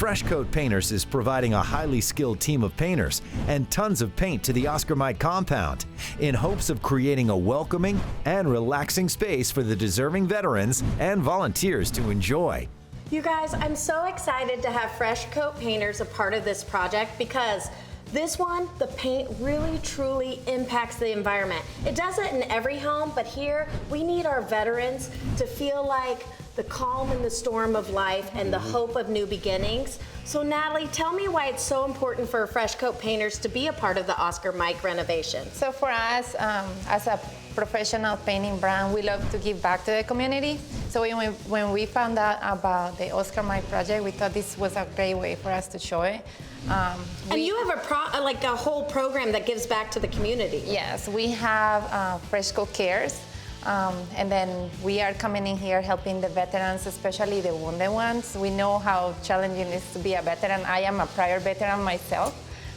Fresh Coat Painters is providing a highly skilled team of painters and tons of paint to the Oscar Mike compound in hopes of creating a welcoming and relaxing space for the deserving veterans and volunteers to enjoy. You guys, I'm so excited to have Fresh Coat Painters a part of this project because this one, the paint really truly impacts the environment. It does it in every home, but here we need our veterans to feel like the calm in the storm of life and the hope of new beginnings. So Natalie, tell me why it's so important for Fresh Coat Painters to be a part of the Oscar Mike renovation. So for us, as a professional painting brand, we love to give back to the community. So when we found out about the Oscar Mike project, we thought this was a great way for us to show it. And you have a whole program that gives back to the community. Yes, we have Fresh Coat Cares. And then we are coming in here helping the veterans, especially the wounded ones. We know how challenging it is to be a veteran. I am a prior veteran myself.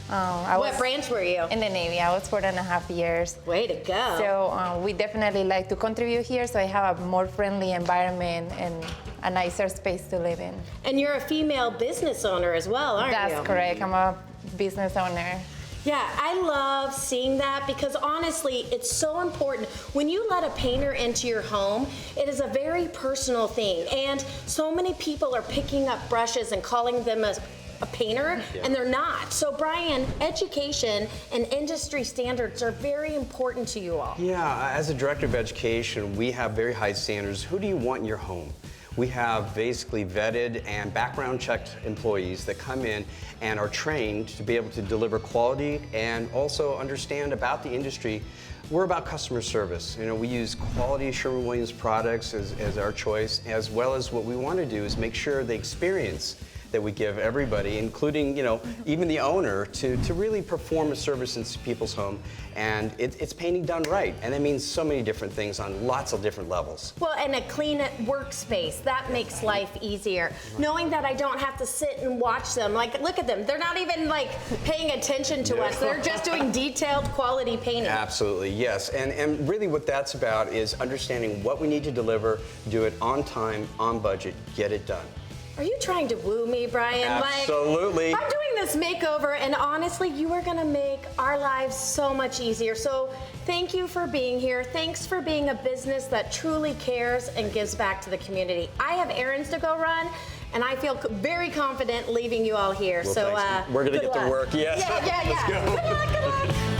What branch were you? In the Navy. I was 4.5 years. Way to go. So we definitely like to contribute here, so I have a more friendly environment and a nicer space to live in. And you're a female business owner as well, aren't you? That's correct. I'm a business owner. Yeah, I love seeing that because honestly, it's so important. When you let a painter into your home, it is a very personal thing. And so many people are picking up brushes and calling them a painter, and they're not. So Brian, education and industry standards are very important to you all. Yeah, as a director of education, we have very high standards. Who do you want in your home? We have basically vetted and background checked employees that come in and are trained to be able to deliver quality and also understand about the industry. We're about customer service. You know, we use quality Sherwin-Williams products as our choice, as well as what we want to do is make sure the experience that we give everybody, including, you know, even the owner, to really perform a service in people's home. And it's painting done right. And that means so many different things on lots of different levels. Well, and a clean workspace, that makes life easier. Knowing that I don't have to sit and watch them. Like, look at them. They're not even like paying attention to us. They're just doing detailed quality painting. Absolutely, yes. And really what that's about is understanding what we need to deliver, do it on time, on budget, get it done. Are you trying to woo me, Brian? Absolutely. Like, I'm doing this makeover, and honestly, you are going to make our lives so much easier. So thank you for being here. Thanks for being a business that truly cares and gives back to the community. I have errands to go run, and I feel very confident leaving you all here. Well, so we're going to get to work. Yes. Yeah. Let's go. Good luck.